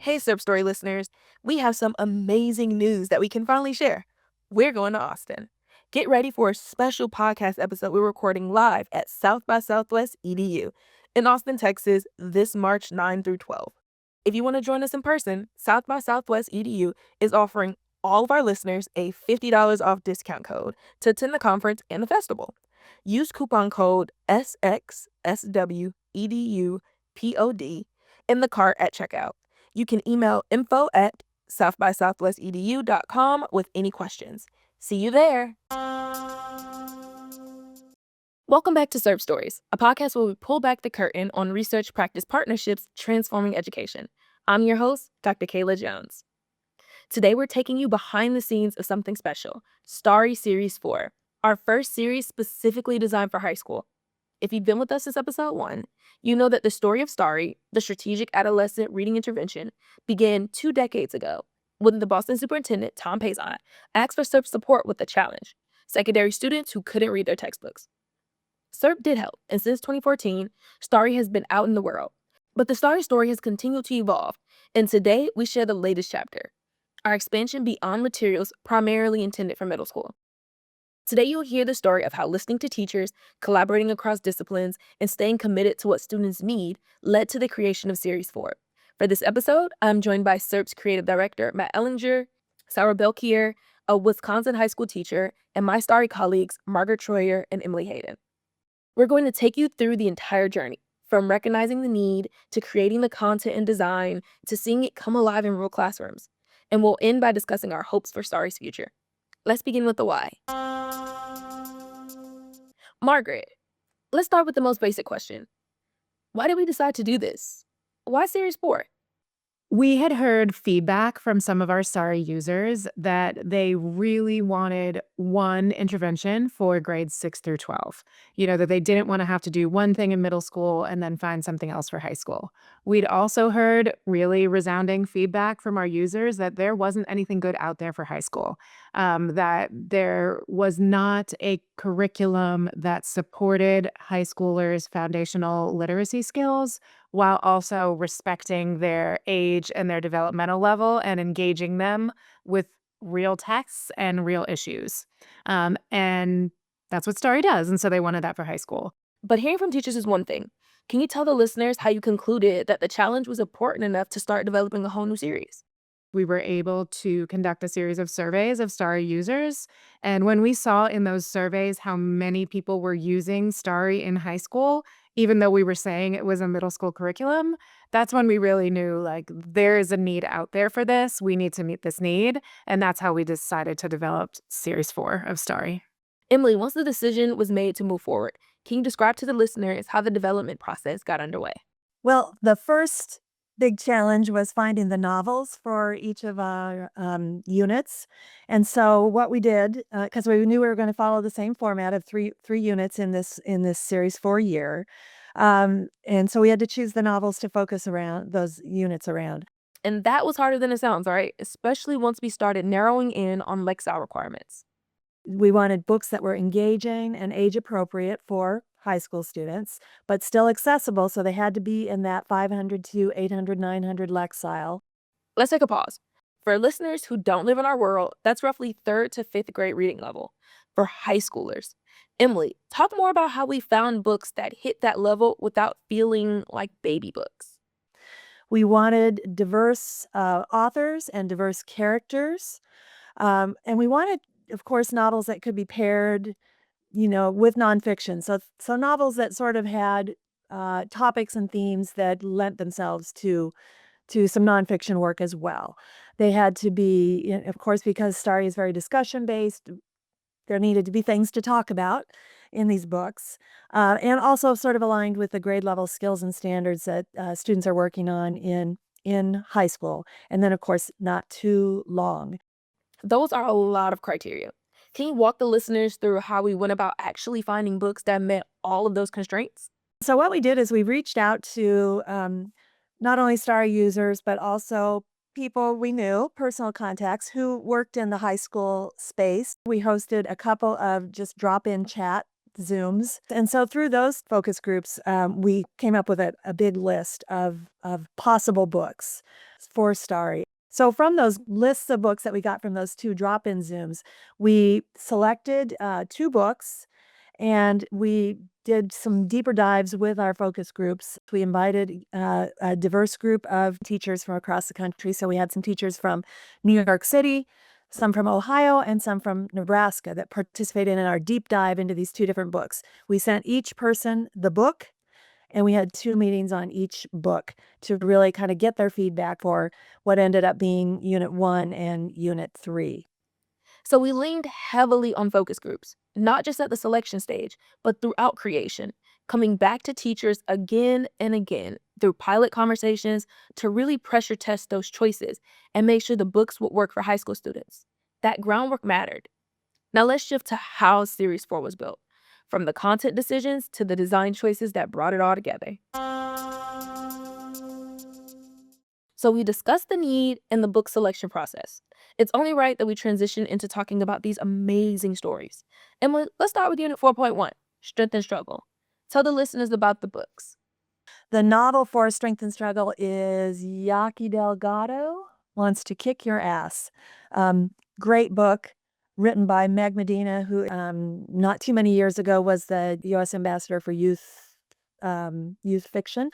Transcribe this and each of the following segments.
Hey, Serb Story listeners, we have some amazing news that we can finally share. We're going to Austin. Get ready for a special podcast episode we're recording live at South by Southwest EDU in Austin, Texas, this March 9 through 12. If you want to join us in person, South by Southwest EDU is offering all of our listeners a $50 off discount code to attend the conference and the festival. Use coupon code SXSWEDUPOD in the cart at checkout. You can email info@southbysouthwestedu.com with any questions. See you there. Welcome back to Serb Stories, a podcast where we pull back the curtain on research practice partnerships transforming education. I'm your host, Dr. Kayla Jones. Today we're taking you behind the scenes of something special, STARI Series 4, our first series specifically designed for high school. If you've been with us since episode 1, you know that the story of STARI, the Strategic Adolescent Reading Intervention, began 2 decades ago when the Boston superintendent, Tom Pazon, asked for SERP support with the challenge, secondary students who couldn't read their textbooks. SERP did help, and since 2014, STARI has been out in the world. But the STARI story has continued to evolve, and today we share the latest chapter, our expansion beyond materials primarily intended for middle school. Today, you'll hear the story of how listening to teachers, collaborating across disciplines, and staying committed to what students need led to the creation of Series 4. For this episode, I'm joined by SERP's creative director, Matt Ellinger, Sarah Belkier, a Wisconsin high school teacher, and my STARI colleagues, Margaret Troyer and Emily Hayden. We're going to take you through the entire journey, from recognizing the need, to creating the content and design, to seeing it come alive in real classrooms. And we'll end by discussing our hopes for STARI's future. Let's begin with the why. Margaret, let's start with the most basic question. Why did we decide to do this? Why Series 4? We had heard feedback from some of our STARI users that they really wanted one intervention for grades 6 through 12. That they didn't want to have to do one thing in middle school and then find something else for high school. We'd also heard really resounding feedback from our users that there wasn't anything good out there for high school, that there was not a curriculum that supported high schoolers' foundational literacy skills while also respecting their age and their developmental level and engaging them with real texts and real issues. And that's what STARI does. And so they wanted that for high school. But hearing from teachers is one thing. Can you tell the listeners how you concluded that the challenge was important enough to start developing a whole new series? We were able to conduct a series of surveys of STARI users. And when we saw in those surveys how many people were using STARI in high school, even though we were saying it was a middle school curriculum, that's when we really knew, there is a need out there for this. We need to meet this need. And that's how we decided to develop Series 4 of STARI. Emily, once the decision was made to move forward, can you describe to the listeners how the development process got underway? Well, the first big challenge was finding the novels for each of our units. And so what we did, because we knew we were going to follow the same format of three units in this Series 4 year. And so we had to choose the novels to focus around those units around. And that was harder than it sounds, right? Especially once we started narrowing in on Lexile requirements. We wanted books that were engaging and age appropriate for high school students, but still accessible. So they had to be in that 500 to 800, 900 Lexile. Let's take a pause. For listeners who don't live in our world, that's roughly 3rd to 5th grade reading level for high schoolers. Emily, talk more about how we found books that hit that level without feeling like baby books. We wanted diverse authors and diverse characters. And we wanted, of course, novels that could be paired, with nonfiction. So novels that sort of had topics and themes that lent themselves to some nonfiction work as well. They had to be, of course, because STARI is very discussion-based, there needed to be things to talk about in these books, and also sort of aligned with the grade level skills and standards that students are working on in high school. And then, of course, not too long. Those are a lot of criteria. Can you walk the listeners through how we went about actually finding books that met all of those constraints? So what we did is we reached out to not only STARI users, but also people we knew, personal contacts who worked in the high school space. We hosted a couple of just drop-in chat Zooms. And so through those focus groups, we came up with a big list of possible books for STARI. So from those lists of books that we got from those 2 drop-in Zooms, we selected 2 books, and we did some deeper dives with our focus groups. We invited a diverse group of teachers from across the country. So we had some teachers from New York City, some from Ohio, and some from Nebraska that participated in our deep dive into these 2 different books. We sent each person the book, and we had 2 meetings on each book to really kind of get their feedback for what ended up being Unit 1 and Unit 3. So we leaned heavily on focus groups, not just at the selection stage, but throughout creation, coming back to teachers again and again through pilot conversations to really pressure test those choices and make sure the books would work for high school students. That groundwork mattered. Now let's shift to how Series 4 was built, from the content decisions to the design choices that brought it all together. So we discussed the need and the book selection process. It's only right that we transition into talking about these amazing stories. Emily, let's start with Unit 4.1, Strength and Struggle. Tell the listeners about the books. The novel for Strength and Struggle is Yaki Delgado Wants to Kick Your Ass. Great book written by Meg Medina, who not too many years ago was the U.S. ambassador for youth fiction,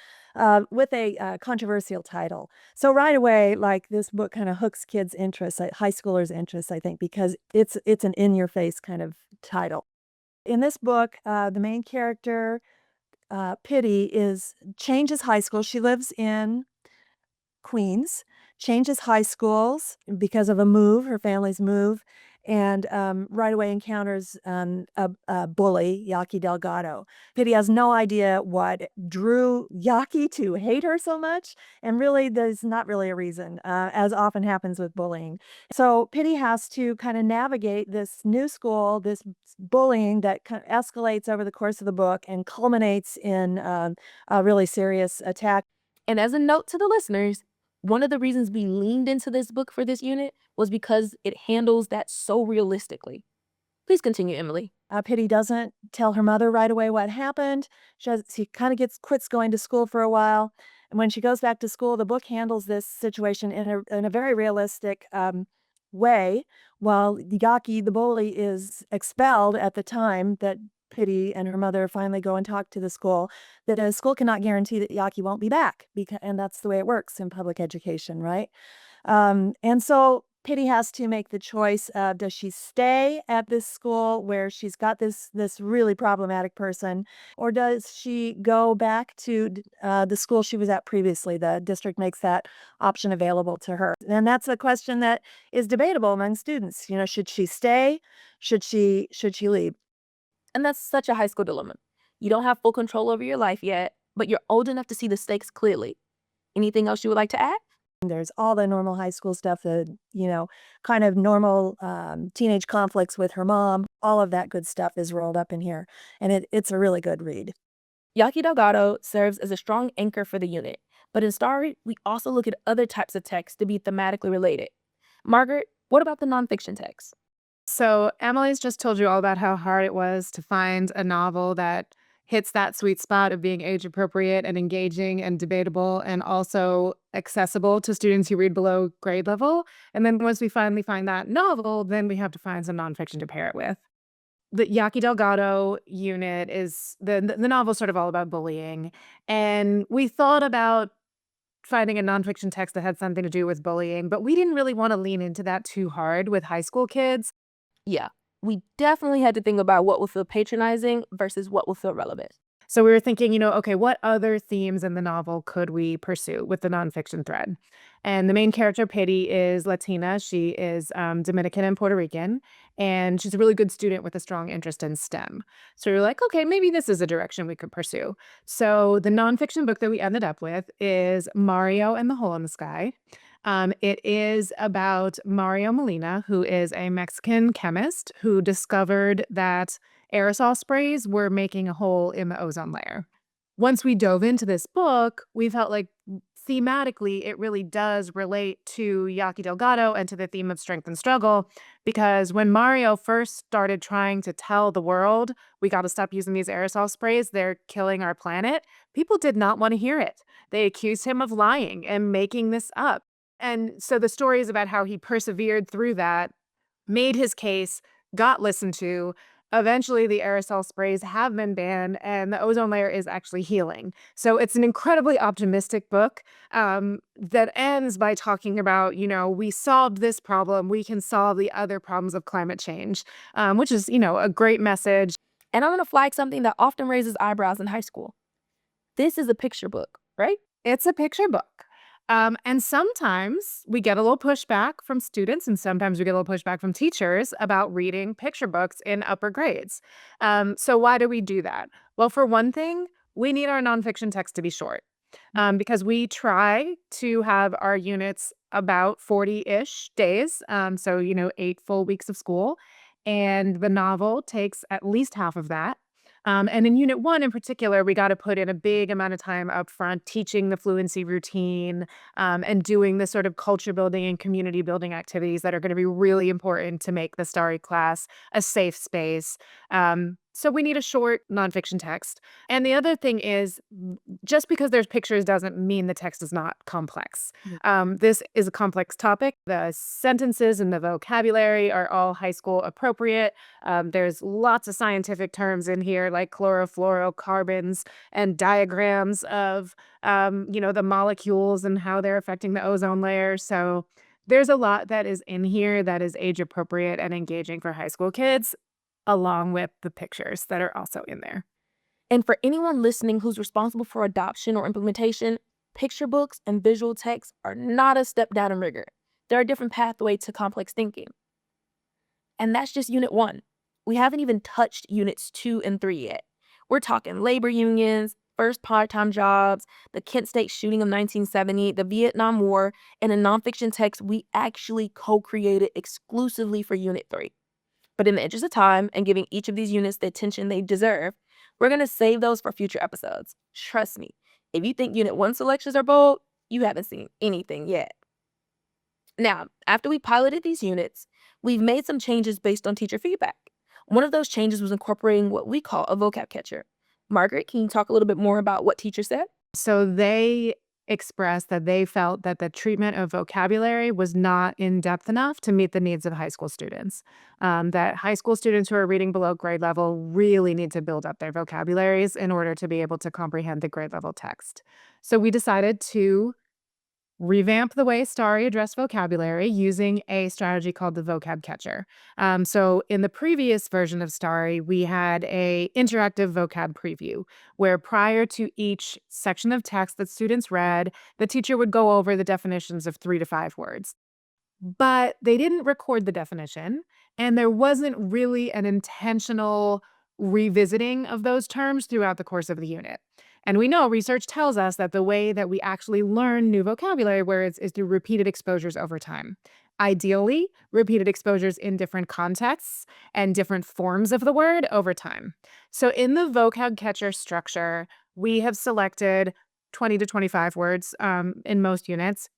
with a controversial title. So right away, like, this book kind of hooks kids' interest, high schoolers' interest, I think, because it's an in-your-face kind of title. In this book, the main character, Pity, changes high school. She lives in Queens, changes high schools because of a move, her family's move, and right away encounters a bully, Yaki Delgado. Pity has no idea what drew Yaki to hate her so much, and really there's not really a reason, as often happens with bullying. So Pity has to kind of navigate this new school, this bullying that kind of escalates over the course of the book and culminates in a really serious attack. And as a note to the listeners, one of the reasons we leaned into this book for this unit was because it handles that so realistically. Please continue, Emily. Pity doesn't tell her mother right away what happened. She kind of quits going to school for a while. And when she goes back to school, the book handles this situation in a very realistic way. While Yaki, the bully, is expelled at the time that Pity and her mother finally go and talk to the school, that a school cannot guarantee that Yaki won't be back, and that's the way it works in public education, right? And so Pity has to make the choice of, does she stay at this school where she's got this really problematic person, or does she go back to the school she was at previously? The district makes that option available to her. And that's a question that is debatable among students. Should she stay? Should she leave? And that's such a high school dilemma. You don't have full control over your life yet, but you're old enough to see the stakes clearly. Anything else you would like to add? There's all the normal high school stuff, kind of normal teenage conflicts with her mom. All of that good stuff is rolled up in here, and it's a really good read. Yaki Delgado serves as a strong anchor for the unit, but in STARI, we also look at other types of text to be thematically related. Margaret, what about the nonfiction text? So Emily's just told you all about how hard it was to find a novel that hits that sweet spot of being age appropriate and engaging and debatable and also accessible to students who read below grade level. And then once we finally find that novel, then we have to find some nonfiction to pair it with. The Yaki Delgado unit is the novel sort of all about bullying. And we thought about finding a nonfiction text that had something to do with bullying, but we didn't really want to lean into that too hard with high school kids. Yeah, we definitely had to think about what will feel patronizing versus what will feel relevant. So we were thinking, okay, what other themes in the novel could we pursue with the nonfiction thread? And the main character, Pity, is Latina. She is Dominican and Puerto Rican, and she's a really good student with a strong interest in STEM. So we are like, okay, maybe this is a direction we could pursue. So the nonfiction book that we ended up with is Mario and the Hole in the Sky. It is about Mario Molina, who is a Mexican chemist who discovered that aerosol sprays were making a hole in the ozone layer. once we dove into this book, we felt like thematically it really does relate to Yaki Delgado and to the theme of strength and struggle. Because when Mario first started trying to tell the world, we got to stop using these aerosol sprays, they're killing our planet, people did not want to hear it. They accused him of lying and making this up. And so the story is about how he persevered through that, made his case, got listened to. Eventually, the aerosol sprays have been banned, and the ozone layer is actually healing. So it's an incredibly optimistic book that ends by talking about, we solved this problem, we can solve the other problems of climate change, which is, a great message. And I'm going to flag something that often raises eyebrows in high school. This is a picture book, right? It's a picture book. And sometimes we get a little pushback from students, and sometimes we get a little pushback from teachers about reading picture books in upper grades. So why do we do that? Well, for one thing, we need our nonfiction text to be short because we try to have our units about 40-ish days. So, 8 full weeks of school. And the novel takes at least half of that. And in Unit 1 in particular, we got to put in a big amount of time up front teaching the fluency routine and doing the sort of culture building and community building activities that are going to be really important to make the STARI class a safe space. So we need a short nonfiction text. And the other thing is, just because there's pictures doesn't mean the text is not complex. This is a complex topic. The sentences and the vocabulary are all high school appropriate. There's lots of scientific terms in here like chlorofluorocarbons and diagrams of, the molecules and how they're affecting the ozone layer. So there's a lot that is in here that is age appropriate and engaging for high school kids, along with the pictures that are also in there. And for anyone listening who's responsible for adoption or implementation, picture books and visual text are not a step down in rigor. They're a different pathway to complex thinking. And that's just Unit 1. We haven't even touched Units 2 and 3 yet. We're talking labor unions, first part-time jobs, the Kent State shooting of 1970, the Vietnam War, and a nonfiction text we actually co-created exclusively for Unit 3. But in the interest of time and giving each of these units the attention they deserve, we're going to save those for future episodes. Trust me, if you think Unit 1 selections are bold, you haven't seen anything yet. Now, after we piloted these units, we've made some changes based on teacher feedback. One of those changes was incorporating what we call a vocab catcher. Margaret, can you talk a little bit more about what teachers said? So they expressed that they felt that the treatment of vocabulary was not in depth enough to meet the needs of high school students. That high school students who are reading below grade level really need to build up their vocabularies in order to be able to comprehend the grade level text. So we decided to revamp the way STARI addressed vocabulary using a strategy called the vocab catcher. So in the previous version of STARI, we had a interactive vocab preview where prior to each section of text that students read, the teacher would go over the definitions of 3 to 5 words. But they didn't record the definition, and there wasn't really an intentional revisiting of those terms throughout the course of the unit. And we know research tells us that the way that we actually learn new vocabulary words is through repeated exposures over time. Ideally, repeated exposures in different contexts and different forms of the word over time. So in the vocab catcher structure, we have selected 20 to 25 words in most units.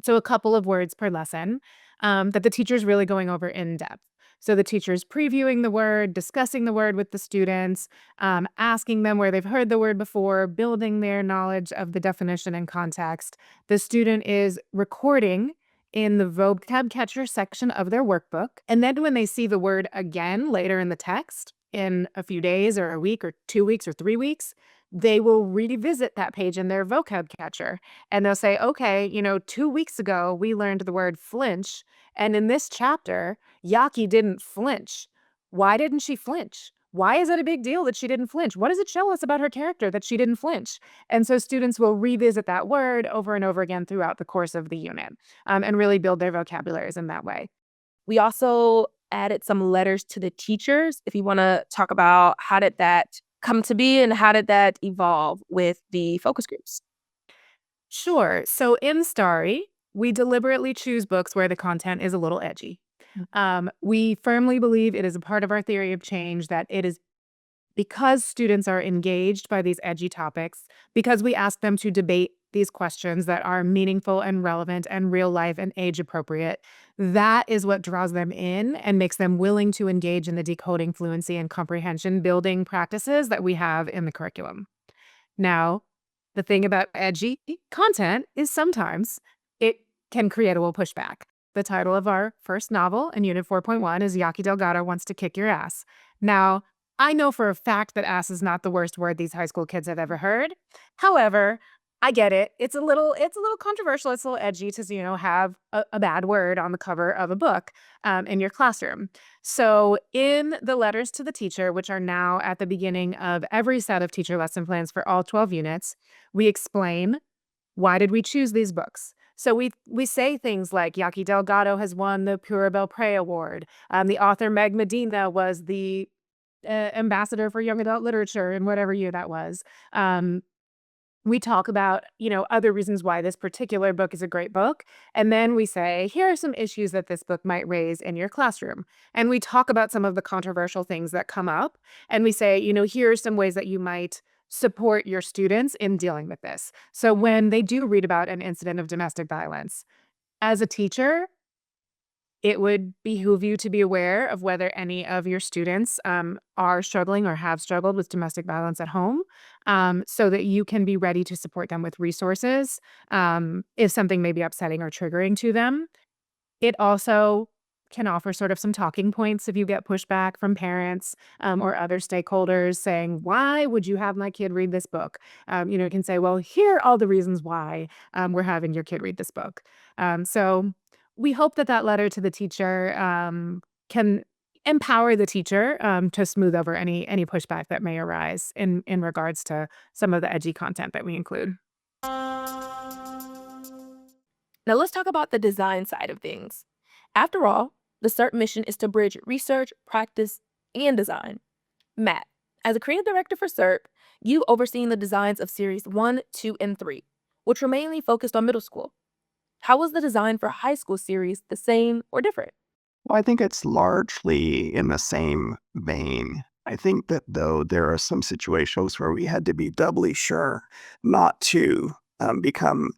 So a couple of words per lesson that the teacher's really going over in depth. So the teacher's previewing the word, discussing the word with the students, asking them where they've heard the word before, building their knowledge of the definition and context. The student is recording in the vocab catcher section of their workbook. And then when they see the word again later in the text, in a few days or a week or 2 weeks or 3 weeks, they will revisit that page in their vocab catcher. And they'll say, okay, 2 weeks ago, we learned the word flinch. And in this chapter, Yaki didn't flinch. Why didn't she flinch? Why is it a big deal that she didn't flinch? What does it show us about her character that she didn't flinch? And so students will revisit that word over and over again throughout the course of the unit and really build their vocabularies in that way. We also added some letters to the teachers. If you want to talk about how did that come to be and how did that evolve with the focus groups? Sure. So in STARI, we deliberately choose books where the content is a little edgy. We firmly believe it is a part of our theory of change that it is because students are engaged by these edgy topics, because we ask them to debate these questions that are meaningful and relevant and real life and age appropriate, that is what draws them in and makes them willing to engage in the decoding, fluency, and comprehension building practices that we have in the curriculum. Now, the thing about edgy content is sometimes it can create a little pushback. The title of our first novel in Unit 4.1 is Yaki Delgado Wants to Kick Your Ass. Now, I know for a fact that ass is not the worst word these high school kids have ever heard. However, I get it. It's a little controversial. It's a little edgy to, have a bad word on the cover of a book in your classroom. So, in the letters to the teacher, which are now at the beginning of every set of teacher lesson plans for all 12 units, we explain why did we choose these books. So we say things like Yaki Delgado has won the Pura Belpré Award. The author Meg Medina was the ambassador for young adult literature in whatever year that was. Um, we talk about, other reasons why this particular book is a great book. And then we say, here are some issues that this book might raise in your classroom. And we talk about some of the controversial things that come up. And we say, here are some ways that you might support your students in dealing with this. So when they do read about an incident of domestic violence, as a teacher, it would behoove you to be aware of whether any of your students are struggling or have struggled with domestic violence at home, so that you can be ready to support them with resources if something may be upsetting or triggering to them. It also can offer sort of some talking points if you get pushback from parents or other stakeholders saying, why would you have my kid read this book? You can say, well, here are all the reasons why we're having your kid read this book. So we hope that that letter to the teacher can empower the teacher to smooth over any pushback that may arise in regards to some of the edgy content that we include. Now let's talk about the design side of things. After all, the SERP mission is to bridge research, practice, and design. Matt, as a creative director for SERP, you've overseen the designs of series 1, 2, and 3, which were mainly focused on middle school. How was the design for high school series the same or different? Well, I think it's largely in the same vein. I think that though there are some situations where we had to be doubly sure not to become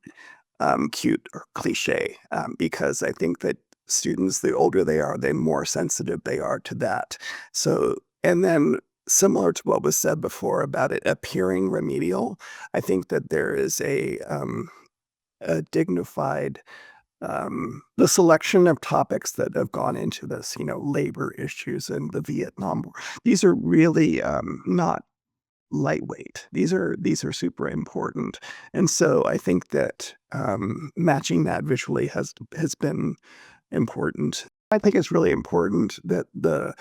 cute or cliche, because I think that students, the older they are, the more sensitive they are to that. So, and then similar to what was said before about it appearing remedial, I think that there is a dignified the selection of topics that have gone into this, labor issues and the Vietnam War, these are really not lightweight. These are super important, and so I think that matching that visually has been important. I think it's really important that the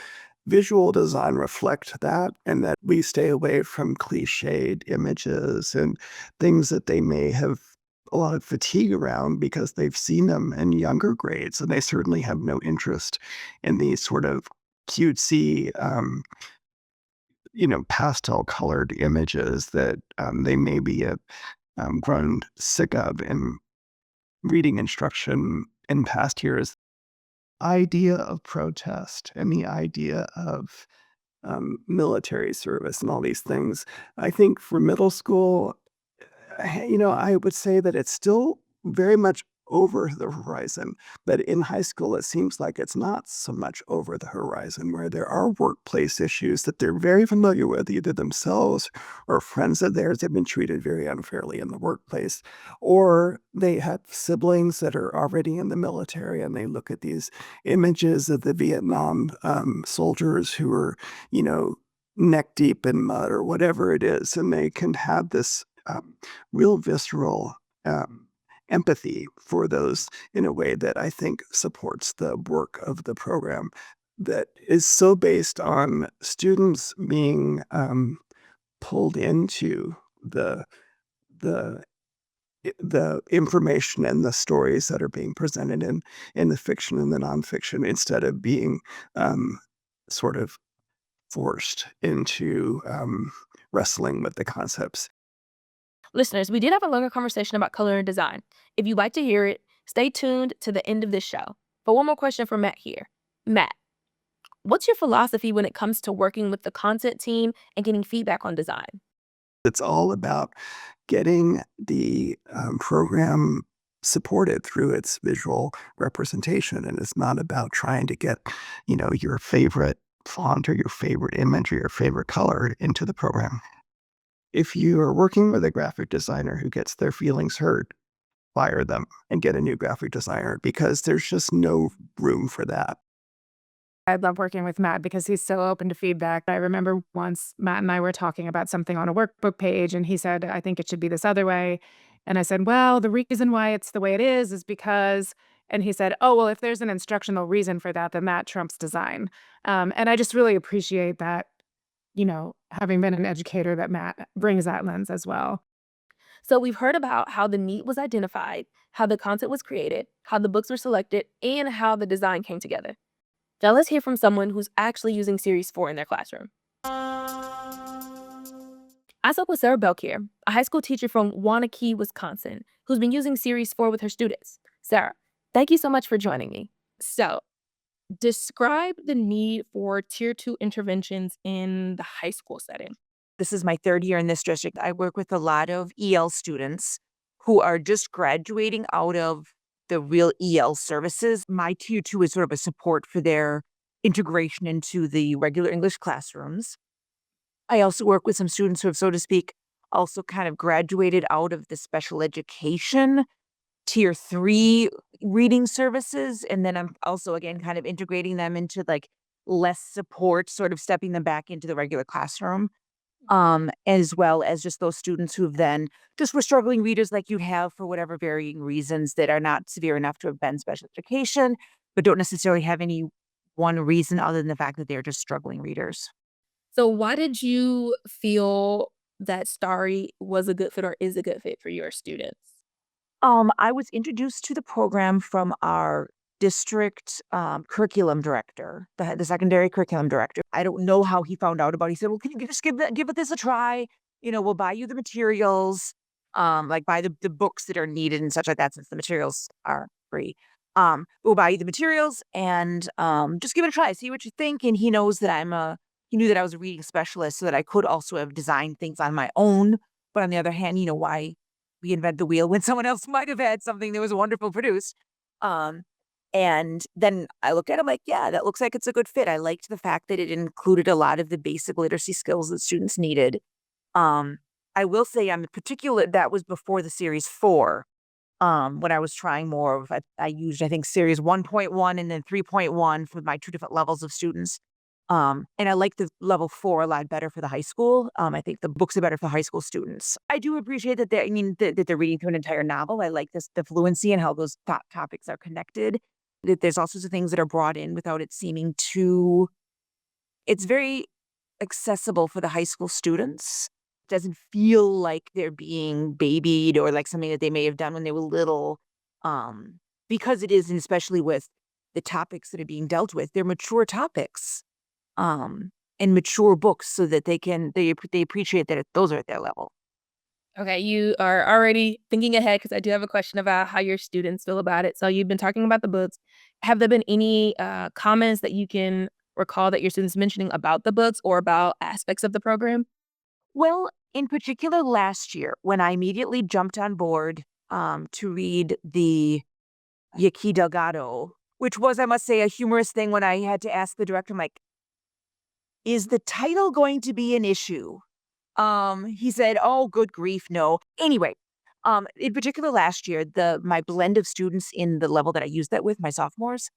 visual design reflect that, and that we stay away from cliched images and things that they may have a lot of fatigue around because they've seen them in younger grades, and they certainly have no interest in these sort of cutesy, pastel colored images that they maybe have grown sick of in reading instruction in past years. Idea of protest and the idea of military service and all these things. I think for middle school, I would say that it's still very much over the horizon. But in high school, it seems like it's not so much over the horizon, where there are workplace issues that they're very familiar with, either themselves or friends of theirs have been treated very unfairly in the workplace, or they have siblings that are already in the military and they look at these images of the Vietnam soldiers who are, neck deep in mud or whatever it is, and they can have this real visceral empathy for those in a way that I think supports the work of the program that is so based on students being pulled into the the the information and the stories that are being presented in the fiction and the nonfiction instead of being sort of forced into wrestling with the concepts. Listeners, we did have a longer conversation about color and design. If you'd like to hear it, stay tuned to the end of this show. But one more question for Matt here. Matt, What's your philosophy when it comes to working with the content team and getting feedback on design? It's all about getting the program supported through its visual representation. And it's not about trying to get, your favorite font or your favorite image or your favorite color into the program. If you are working with a graphic designer who gets their feelings hurt, fire them and get a new graphic designer because there's just no room for that. I love working with Matt because he's so open to feedback. I remember once Matt and I were talking about something on a workbook page, and he said, I think it should be this other way. And I said, well, the reason why it's the way it is because, and he said, oh, well, if there's an instructional reason for that, then that trumps design. And I just really appreciate that, having been an educator, that Matt brings that lens as well. So, we've heard about how the need was identified, how the content was created, how the books were selected, and how the design came together. Now, let's hear from someone who's actually using Series 4 in their classroom. I spoke with Sarah Belkier, a high school teacher from Wanakee, Wisconsin, who's been using Series 4 with her students. Sarah, thank you so much for joining me. So, describe the need for Tier 2 interventions in the high school setting. This is my third year in this district. I work with a lot of EL students who are just graduating out of the real EL services. My tier two is sort of a support for their integration into the regular English classrooms. I also work with some students who have, so to speak, also kind of graduated out of the special education tier three reading services. And then I'm also, again, kind of integrating them into like less support, sort of stepping them back into the regular classroom, as well as just those students who've then just were struggling readers like you have for whatever varying reasons that are not severe enough to have been special education, but don't necessarily have any one reason other than the fact that they're just struggling readers. So, why did you feel that STARI was a good fit or is a good fit for your students? I was introduced to the program from our district curriculum director, the secondary curriculum director. I don't know how he found out about it. He said, "Well, can you just give this a try? We'll buy you the materials, like buy the books that are needed and such like that, since the materials are free. We'll buy you the materials and just give it a try, see what you think." And he knows that he knew that I was a reading specialist, so that I could also have designed things on my own. But on the other hand, why reinvent the wheel when someone else might have had something that was wonderful produced. Um, and then I looked at it, I'm like, yeah, that looks like it's a good fit. I liked the fact that it included a lot of the basic literacy skills that students needed. Um, I will say I'm particular, that was before the series 4. When I was trying more of, I used, I think, series 1.1 and then 3.1 for my 2 different levels of students. And I like the level 4 a lot better for the high school. I think the books are better for high school students. I do appreciate that that they're reading through an entire novel. I like the fluency and how those topics are connected. That there's all sorts of things that are brought in without it seeming too. It's very accessible for the high school students. Doesn't feel like they're being babied or like something that they may have done when they were little. Because it is, and especially with the topics that are being dealt with, they're mature topics, and mature books, so that they appreciate that those are at their level. Okay, you are already thinking ahead because I do have a question about how your students feel about it. So, you've been talking about the books. Have there been any comments that you can recall that your students mentioning about the books or about aspects of the program? Well, in particular, last year when I immediately jumped on board to read the Yaki Delgado, which was, I must say, a humorous thing when I had to ask the director, I'm like, is the title going to be an issue? He said, "Oh, good grief, no." Anyway, in particular last year, my blend of students in the level that I used that with, my sophomores,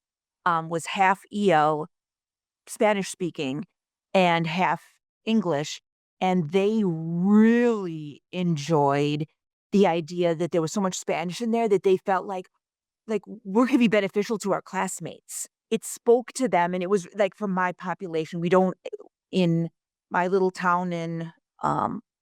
was half EL, Spanish speaking, and half English. And they really enjoyed the idea that there was so much Spanish in there that they felt like we're gonna be beneficial to our classmates. It spoke to them, and it was like, from my population, we don't, in my little town in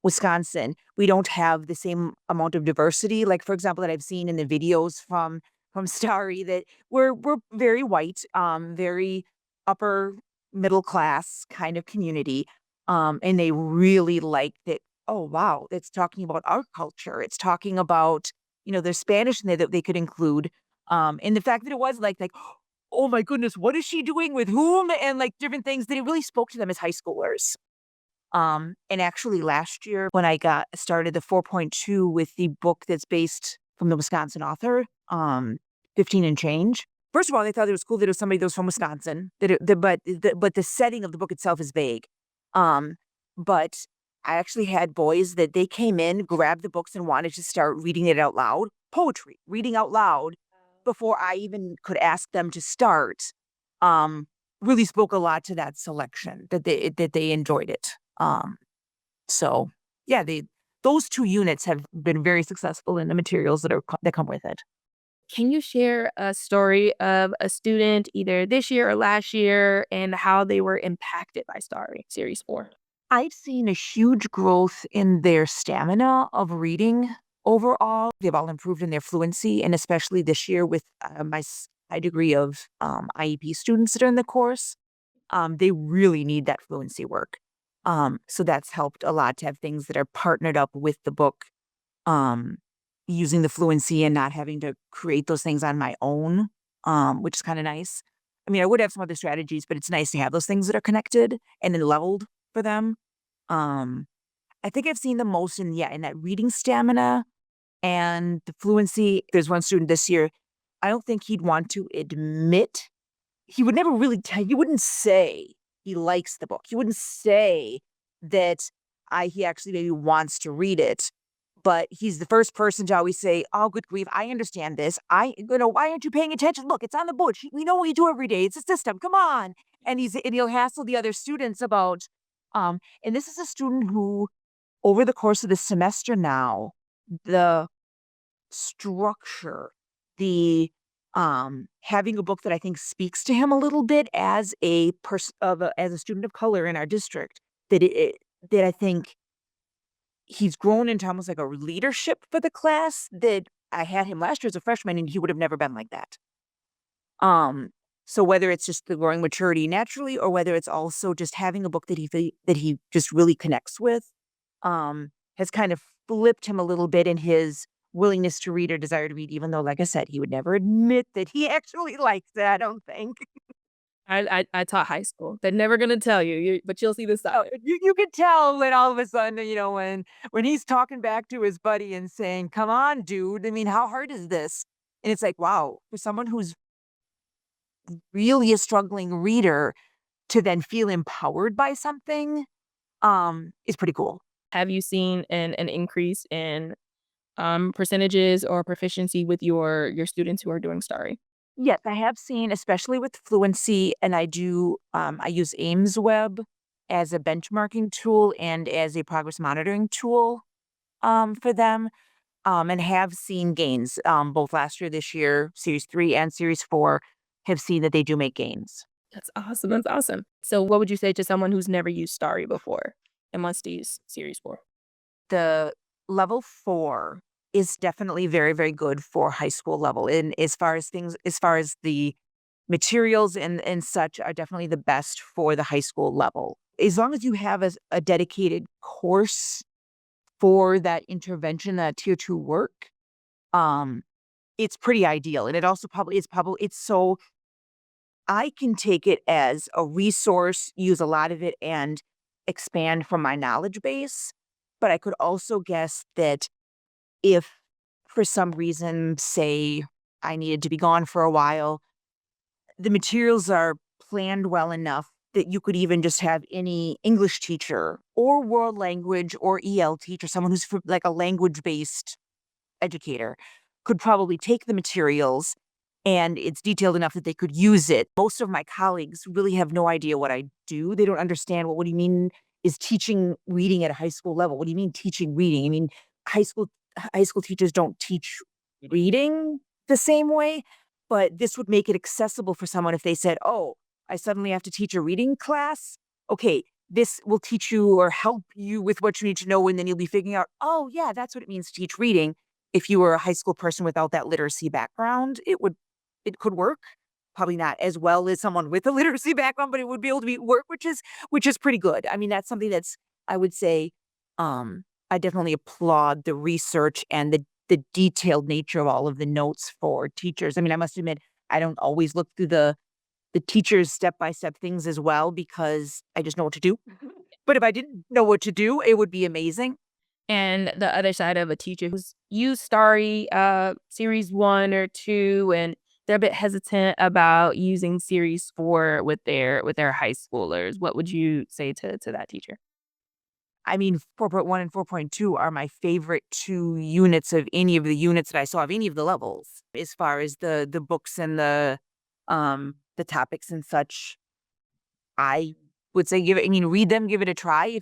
Wisconsin, we don't have the same amount of diversity. Like, for example, that I've seen in the videos from Starry, that we're very white, very upper middle class kind of community. And they really liked it. Oh wow, it's talking about our culture. It's talking about, there's Spanish in there that they could include. And the fact that it was like oh my goodness, what is she doing with whom? And like different things that it really spoke to them as high schoolers. And actually last year when I got started the 4.2 with the book that's based from the Wisconsin author, 15 and Change. First of all, they thought it was cool that it was somebody that was from Wisconsin, but the setting of the book itself is vague. Um, but I actually had boys that they came in, grabbed the books and wanted to start reading it out loud, poetry, reading out loud before I even could ask them to start. Um, really spoke a lot to that selection that they enjoyed it. So yeah, those 2 units have been very successful in the materials that come with it. Can you share a story of a student either this year or last year and how they were impacted by STARI Series 4? I've seen a huge growth in their stamina of reading overall. They've all improved in their fluency, and especially this year with my high degree of IEP students that are in the course, they really need that fluency work. So that's helped a lot to have things that are partnered up with the book, um, using the fluency and not having to create those things on my own, which is kind of nice. I mean, I would have some other strategies, but it's nice to have those things that are connected and then leveled for them. Um, I think I've seen the most in that reading stamina and the fluency. There's one student this year, I don't think he'd want to admit he would never really tell he wouldn't say he likes the book. He wouldn't say that he actually maybe wants to read it, but he's the first person to always say, "Oh, good grief, I understand this. Why aren't you paying attention? Look, it's on the book. We know what you do every day. It's a system. Come on." And he'll hassle the other students about, and this is a student who, over the course of the semester now, the structure, the having a book that I think speaks to him a little bit as a person as a student of color in our district, that I think he's grown into almost like a leadership for the class that I had him last year as a freshman and he would have never been like that. Um, so whether it's just the growing maturity naturally or whether it's also just having a book that he just really connects with, has kind of flipped him a little bit in his willingness to read or desire to read, even though, like I said, he would never admit that he actually likes it, I don't think. I taught high school. They're never gonna tell you, but you'll see the Oh, side. you could tell when all of a sudden, when he's talking back to his buddy and saying, "Come on, dude. I mean, how hard is this?" And it's like, wow, for someone who's really a struggling reader to then feel empowered by something, is pretty cool. Have you seen an increase in percentages or proficiency with your students who are doing STARI? Yes, I have seen, especially with fluency, and I use Ames Web as a benchmarking tool and as a progress monitoring tool, for them, and have seen gains, both last year, this year, Series 3 and Series 4 have seen that they do make gains. That's awesome. That's awesome. So, what would you say to someone who's never used STARI before and wants to use Series 4? The level 4 is definitely very, very good for high school level, and as far as the materials and such are definitely the best for the high school level. As long as you have a dedicated course for that intervention, that tier 2 work, um, it's pretty ideal, and it also it's so I can take it as a resource, use a lot of it, and expand from my knowledge base, but I could also guess that if for some reason, say, I needed to be gone for a while, the materials are planned well enough that you could even just have any English teacher or world language or EL teacher, someone who's like a language-based educator, could probably take the materials and it's detailed enough that they could use it. Most of my colleagues really have no idea what I do. They don't understand, "Well, what do you mean is teaching reading at a high school level? What do you mean teaching reading?" I mean, high school high school teachers don't teach reading the same way, but this would make it accessible for someone if they said, "Oh, I suddenly have to teach a reading class. Okay, this will teach you or help you with what you need to know," and then you'll be figuring out, "Oh, yeah, that's what it means to teach reading." If you were a high school person without that literacy background, it could work. Probably not as well as someone with a literacy background, but it would be able to work, which is pretty good. I mean, that's something that's I would say, I definitely applaud the research and the detailed nature of all of the notes for teachers. I mean, I must admit, I don't always look through the teacher's step-by-step things as well because I just know what to do. But if I didn't know what to do, it would be amazing. And the other side of a teacher who's used STARI series 1 or 2, and they're a bit hesitant about using series 4 with their high schoolers. What would you say to that teacher? I mean, 4.1 and 4.2 are my favorite 2 units of any of the units that I saw of any of the levels as far as the books and the topics and such. I would say read them, give it a try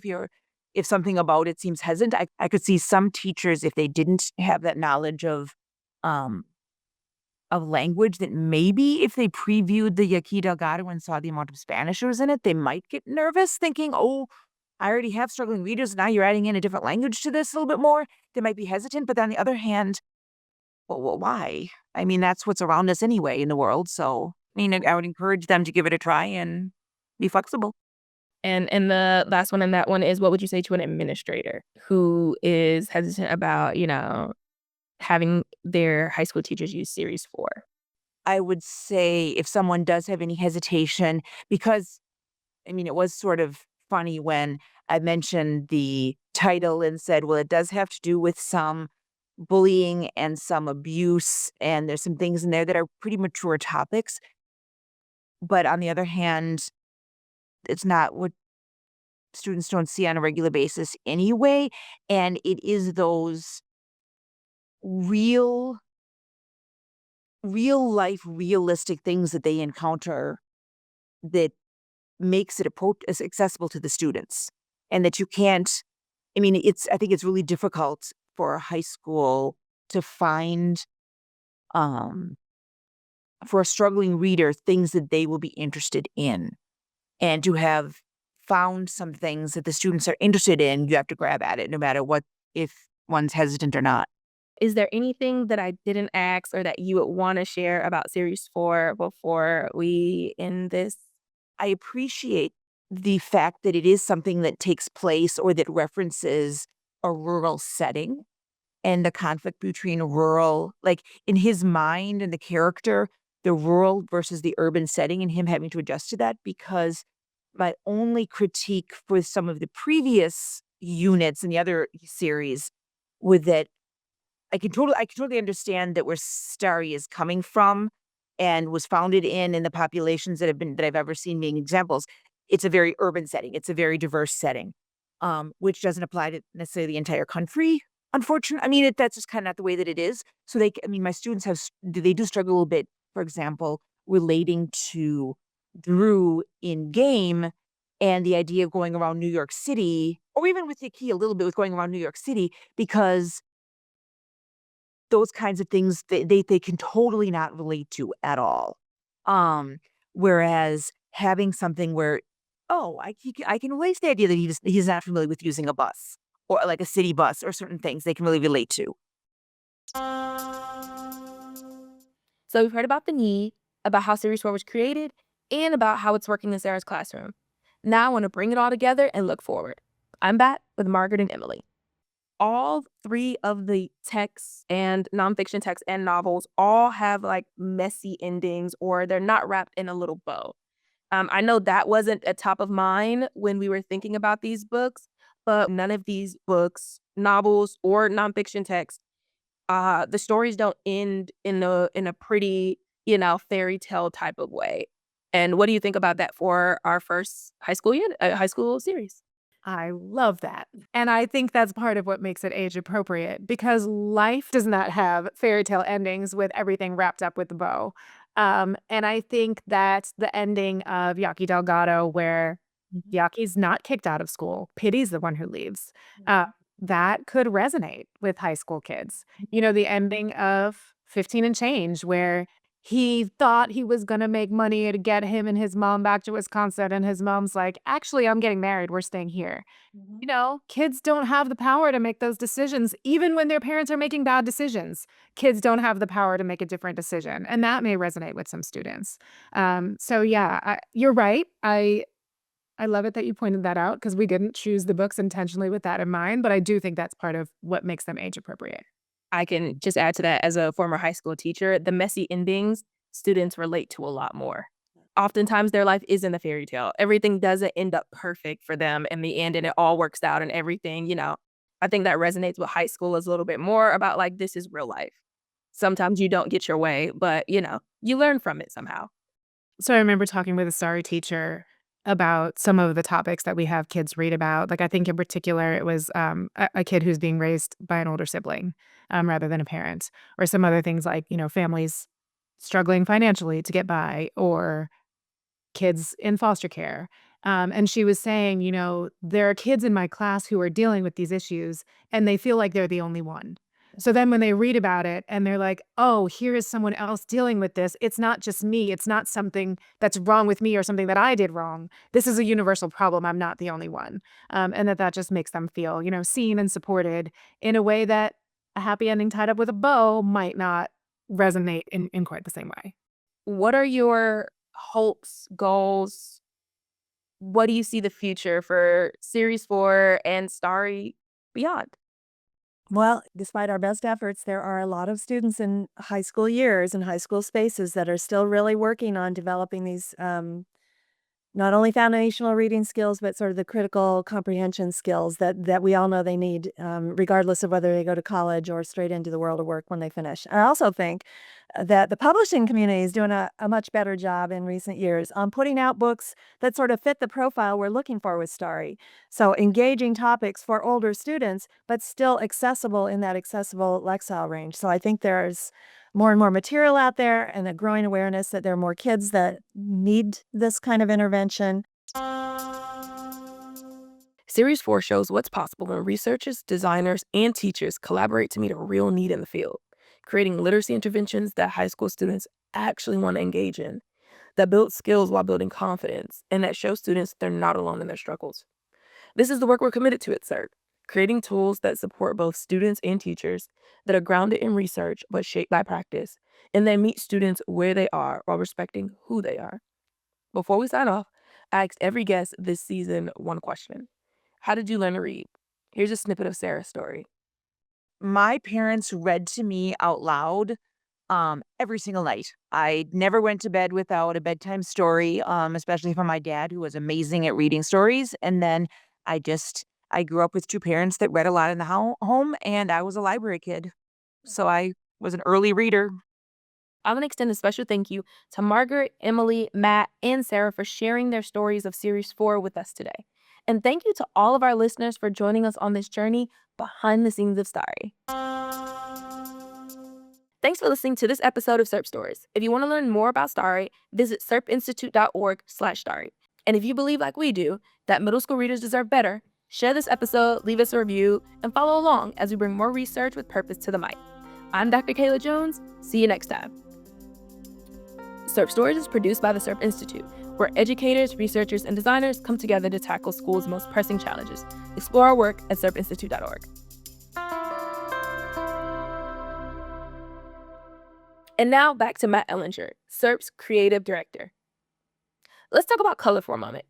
if something about it seems hesitant. I could see some teachers, if they didn't have that knowledge um, of language, that maybe if they previewed the Yaqui Delgado and saw the amount of Spanish that was in it, they might get nervous thinking, oh, I already have struggling readers. Now you're adding in a different language to this a little bit more. They might be hesitant. But on the other hand, well, why? I mean, that's what's around us anyway in the world. So, I mean, I would encourage them to give it a try and be flexible. And the last one and that one is, what would you say to an administrator who is hesitant about, having their high school teachers use series 4? I would say if someone does have any hesitation, because I mean, it was sort of funny when I mentioned the title and said, well, it does have to do with some bullying and some abuse, and there's some things in there that are pretty mature topics. But on the other hand, it's not what students don't see on a regular basis anyway. And it is those real, real life, realistic things that they encounter that makes it as accessible to the students, and that you can't. I mean, I think it's really difficult for a high school to find, um, for a struggling reader, things that they will be interested in. And to have found some things that the students are interested in, you have to grab at it no matter what, if one's hesitant or not. Is there anything that I didn't ask or that you would wanna share about series 4 before we end this? I appreciate the fact that it is something that takes place or that references a rural setting and the conflict between rural, like in his mind and the character, the rural versus the urban setting, and him having to adjust to that. Because my only critique for some of the previous units in the other series was that I can totally understand that where Starry is coming from and was founded in the populations that I've ever seen being examples. It's a very urban setting. It's a very diverse setting, which doesn't apply to necessarily the entire country. Unfortunately, I mean, that's just kind of not the way that it is. So I mean, my students they do struggle a little bit, for example, relating to Drew in game and the idea of going around New York City, or even with Yaki a little bit with going around New York City, because those kinds of things they can totally not relate to at all. Um, Whereas having something where, oh, I can relate to the idea that he's not familiar with using a bus or like a city bus or certain things they can really relate to. So we've heard about the need, about how Series 4 was created, and about how it's working in Sarah's classroom. Now I want to bring it all together and look forward. I'm back with Margaret and Emily. All 3 of the texts and nonfiction texts and novels all have like messy endings, or they're not wrapped in a little bow. I know that wasn't a top of mind when we were thinking about these books, but none of these books, novels, or nonfiction texts, the stories don't end in a pretty, fairy tale type of way. And what do you think about that for our first high school series? I love that. And I think that's part of what makes it age appropriate because life does not have fairy tale endings with everything wrapped up with a bow. And I think that the ending of Yaki Delgado, where Yaki's not kicked out of school, Pity's the one who leaves, uh, that could resonate with high school kids. You know, the ending of 15 and Change, where he thought he was gonna make money to get him and his mom back to Wisconsin, and his mom's like, "Actually, I'm getting married, we're staying here." You know, kids don't have the power to make those decisions even when their parents are making bad decisions. Kids don't have the power to make a different decision, and that may resonate with some students. So yeah, you're right. I love it that you pointed that out because we didn't choose the books intentionally with that in mind, but I do think that's part of what makes them age appropriate. I can just add to that as a former high school teacher, the messy endings students relate to a lot more. Oftentimes, their life isn't a fairy tale. Everything doesn't end up perfect for them in the end, and it all works out and everything, I think that resonates with high school is a little bit more about, like, this is real life. Sometimes you don't get your way, but, you learn from it somehow. So I remember talking with a STARI teacher about some of the topics that we have kids read about. Like, I think in particular, it was a kid who's being raised by an older sibling rather than a parent, or some other things like, families struggling financially to get by, or kids in foster care. And she was saying, there are kids in my class who are dealing with these issues and they feel like they're the only one. So then when they read about it and they're like, oh, here is someone else dealing with this. It's not just me. It's not something that's wrong with me or something that I did wrong. This is a universal problem. I'm not the only one. And that just makes them feel, seen and supported in a way that a happy ending tied up with a bow might not resonate in quite the same way. What are your hopes, goals? What do you see the future for Series 4 and Starry beyond? Well, despite our best efforts, there are a lot of students in high school years and high school spaces that are still really working on developing these not only foundational reading skills, but sort of the critical comprehension skills that we all know they need, regardless of whether they go to college or straight into the world of work when they finish. I also think that the publishing community is doing a much better job in recent years on putting out books that sort of fit the profile we're looking for with Starry. So engaging topics for older students, but still accessible in that accessible Lexile range. So I think there's more and more material out there and a growing awareness that there are more kids that need this kind of intervention. Series 4 shows what's possible when researchers, designers, and teachers collaborate to meet a real need in the field, creating literacy interventions that high school students actually want to engage in, that build skills while building confidence, and that show students they're not alone in their struggles. This is the work we're committed to at CERT, creating tools that support both students and teachers, that are grounded in research but shaped by practice, and that meet students where they are while respecting who they are. Before we sign off, I asked every guest this season one question: how did you learn to read? Here's a snippet of Sarah's story. My parents read to me out loud every single night. I never went to bed without a bedtime story, especially from my dad, who was amazing at reading stories. And then I grew up with two parents that read a lot in the home, and I was a library kid. So I was an early reader. I'm going to extend a special thank you to Margaret, Emily, Matt, and Sarah for sharing their stories of Series 4 with us today. And thank you to all of our listeners for joining us on this journey behind the scenes of Starry. Thanks for listening to this episode of SERP Stories. If you want to learn more about Starry, visit serpinstitute.org/Starry. And if you believe, like we do, that middle school readers deserve better, share this episode, leave us a review, and follow along as we bring more research with purpose to the mic. I'm Dr. Kayla Jones. See you next time. SERP Stories is produced by the SERP Institute, where educators, researchers, and designers come together to tackle school's most pressing challenges. Explore our work at serpinstitute.org. And now back to Matt Ellinger, SERP's creative director. Let's talk about color for a moment.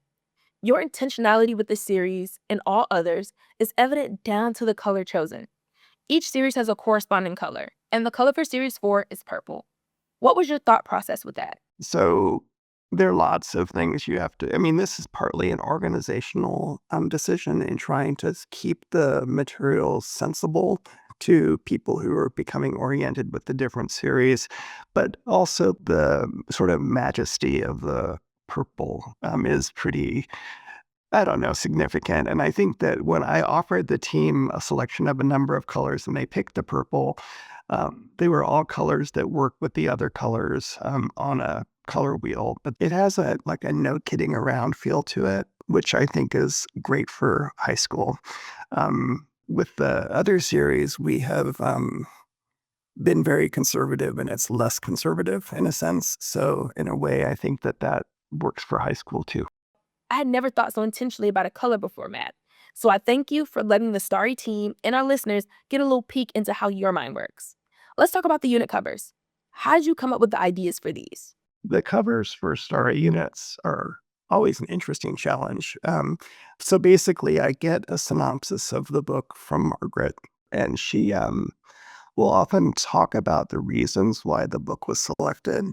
Your intentionality with this series and all others is evident down to the color chosen. Each series has a corresponding color, and the color for Series 4 is purple. What was your thought process with that? So there are lots of things you have to, this is partly an organizational decision in trying to keep the materials sensible to people who are becoming oriented with the different series, but also the sort of majesty of the purple is pretty, I don't know, significant. And I think that when I offered the team a selection of a number of colors and they picked the purple, they were all colors that work with the other colors on a color wheel. But it has a no kidding around feel to it, which I think is great for high school. With the other series, we have been very conservative, and it's less conservative in a sense. So in a way, I think that works for high school too. I had never thought so intentionally about a color before, Matt. So I thank you for letting the Starry team and our listeners get a little peek into how your mind works. Let's talk about the unit covers. How did you come up with the ideas for these? The covers for STARI units are always an interesting challenge. So basically, I get a synopsis of the book from Margaret, and she we'll often talk about the reasons why the book was selected,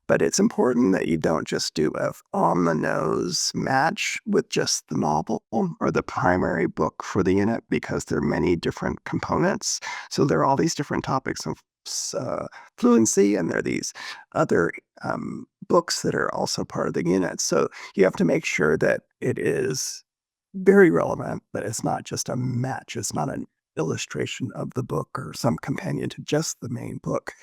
but it's important that you don't just do a on-the-nose match with just the novel or the primary book for the unit because there are many different components. So there are all these different topics of fluency, and there are these other books that are also part of the unit. So you have to make sure that it is very relevant, but it's not just a match. It's not an illustration of the book or some companion to just the main book.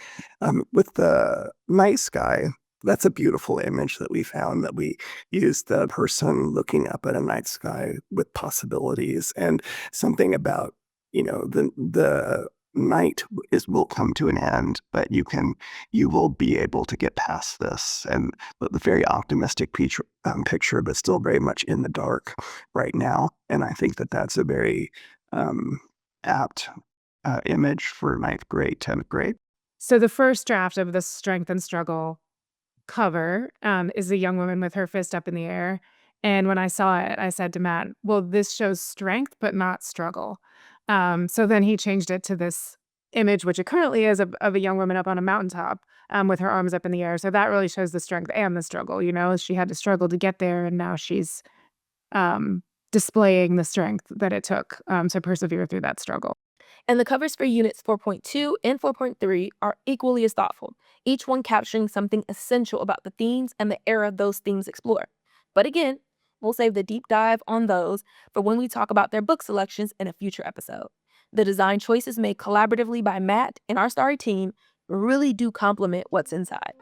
With the night sky, that's a beautiful image that we found, that we used the person looking up at a night sky with possibilities, and something about, the night will come to an end, but you will be able to get past this, and the very optimistic picture, but still very much in the dark right now. And I think that that's a very apt image for ninth grade, 10th grade. So the first draft of the Strength and Struggle cover is a young woman with her fist up in the air. And when I saw it, I said to Matt, well, this shows strength, but not struggle. So then he changed it to this image, which it currently is of a young woman up on a mountaintop with her arms up in the air. So that really shows the strength and the struggle. She had to struggle to get there, and now she's displaying the strength that it took to persevere through that struggle. And the covers for Units 4.2 and 4.3 are equally as thoughtful, each one capturing something essential about the themes and the era those themes explore. But again, we'll save the deep dive on those for when we talk about their book selections in a future episode. The design choices made collaboratively by Matt and our STARI team really do complement what's inside.